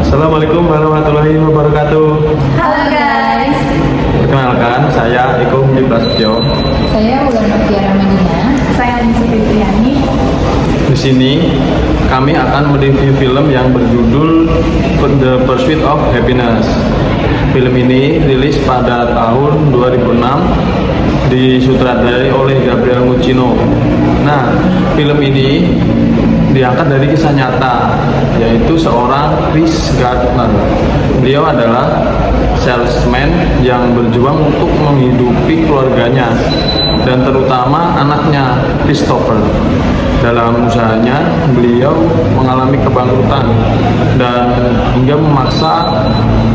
Assalamualaikum warahmatullahi wabarakatuh. Halo guys, Perkenalkan, saya Eko Budi Prasetyo. saya Wulan Novia Ramadina. Saya Anissa Fitriani. Di sini kami akan mereview film yang berjudul The Pursuit of Happiness. Film ini rilis pada tahun 2006, disutradarai oleh Gabriel Muccino. Nah, film ini diangkat dari kisah nyata, yaitu seorang Chris Gardner. Beliau adalah salesman yang berjuang untuk menghidupi keluarganya dan terutama anaknya Christopher. Dalam usahanya, beliau mengalami kebangkrutan dan hingga memaksa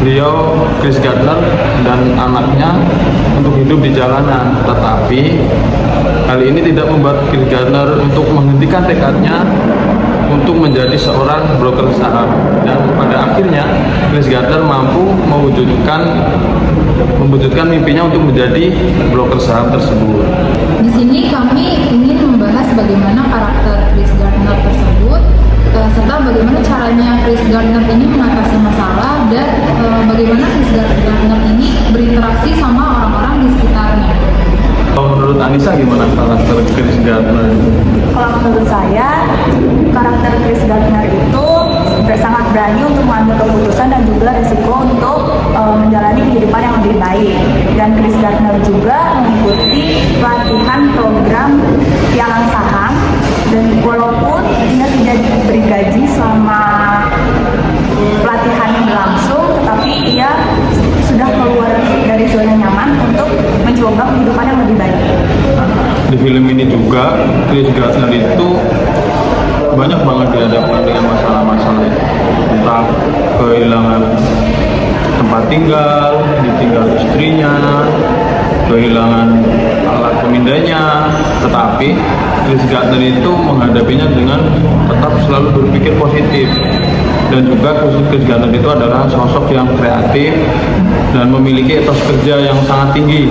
beliau, Chris Gardner, dan anaknya untuk hidup di jalanan. Tetapi hal ini tidak membuat Chris Gardner untuk menghentikan tekadnya untuk menjadi seorang broker saham, dan pada akhirnya Chris Gardner mampu mewujudkan mimpinya untuk menjadi broker saham tersebut. Di sini kami ingin membahas bagaimana karakter Chris Gardner tersebut, serta bagaimana caranya Chris Gardner ini mengatasi masalah, dan bagaimana Chris Gardner ini berinteraksi sama orang-orang di sekitarnya. Kalau menurut Anissa gimana karakter Chris Gardner? Kalau menurut saya, karakter Chris Gardner itu sangat berani untuk mengambil keputusan dan juga risiko untuk menjalani kehidupan yang lebih baik. Dan Chris Gardner juga mengikuti pelatihan program pialang saham, dan walaupun dia tidak diberi gaji selama pelatihan yang berlangsung, tetapi ia sudah keluar dari zona nyaman untuk mencoba kehidupan yang lebih baik. Di film ini juga Chris Gardner itu banyak banget dihadapkan dengan masalah-masalah, entah kehilangan tempat tinggal, ditinggal istrinya, kehilangan alat pemindainya. Tetapi Chris Gardner itu menghadapinya dengan tetap selalu berpikir positif. Dan juga Chris Gardner itu adalah sosok yang kreatif dan memiliki etos kerja yang sangat tinggi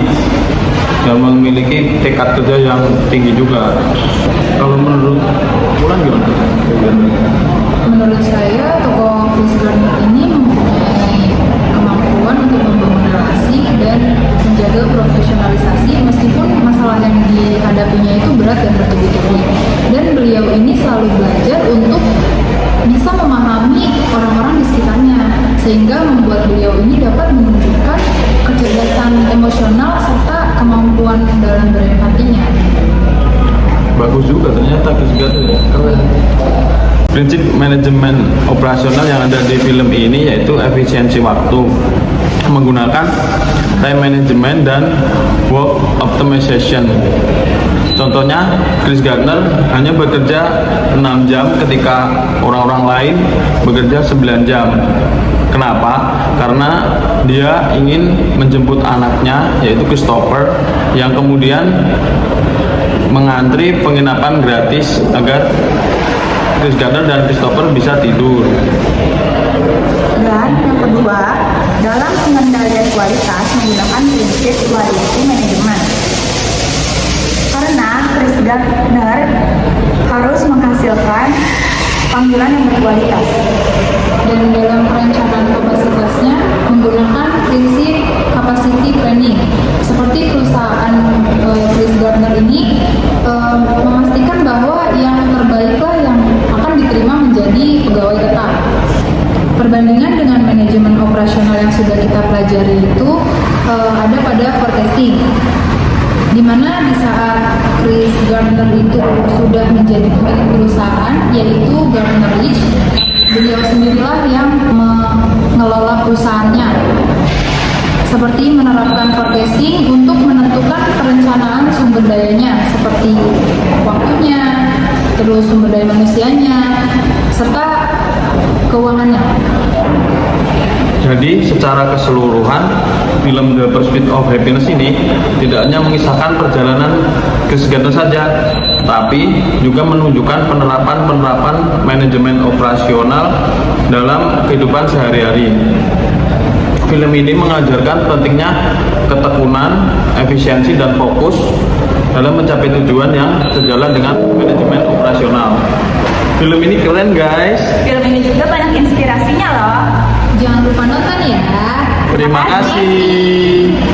dan memiliki tekad kerja yang tinggi juga. Kalau menurut Wulan gimana? Menurut saya, tokoh Chris Gardner ini mempunyai kemampuan untuk membangun relasi dan menjaga profesionalisasi meskipun masalah yang dihadapinya itu berat dan bertubi-tubi. Dan beliau ini selalu belajar untuk bisa memahami orang-orang di sekitarnya, sehingga membuat beliau ini dapat menunjukkan kecerdasan emosional serta kemampuan dalam berempatinya. Bagus juga ternyata Chris Gardner, keren. Prinsip manajemen operasional yang ada di film ini yaitu efisiensi waktu, menggunakan time management dan work optimization. Contohnya, Chris Gardner hanya bekerja 6 jam ketika orang-orang lain bekerja 9 jam. Kenapa? Karena dia ingin menjemput anaknya, yaitu Christopher, yang kemudian mengantri penginapan gratis agar Chris Gardner dan Christopher bisa tidur. Dan yang kedua, dalam pengendalian kualitas menggunakan prinsip quality management. Karena Chris Gardner harus menghasilkan panggilan yang berkualitas. Dan dalam perencanaan kapasitasnya menggunakan prinsip capacity planning. Seperti perusahaan Chris Gardner ini memastikan bahwa yang terbaiklah yang akan diterima menjadi pegawai tetap. Perbandingan dengan manajemen operasional yang sudah kita pelajari itu ada pada forecasting, di mana di saat Chris Gardner itu sudah menjadi pemilik perusahaan, yaitu Gardner Ridge, beliau sendirilah yang mengelola perusahaannya, seperti menerapkan forecasting untuk menentukan perencanaan sumber dayanya, seperti waktunya, terus sumber daya manusianya, serta keuangannya. Jadi secara keseluruhan, film The Pursuit of Happiness ini tidak hanya mengisahkan perjalanan Chris Gardner saja, tapi juga menunjukkan penerapan manajemen operasional dalam kehidupan sehari-hari. Film ini mengajarkan pentingnya ketekunan, efisiensi, dan fokus dalam mencapai tujuan yang sejalan dengan manajemen operasional. Film ini keren guys. Film ini juga banyak inspirasinya loh. Terima kasih. kasih.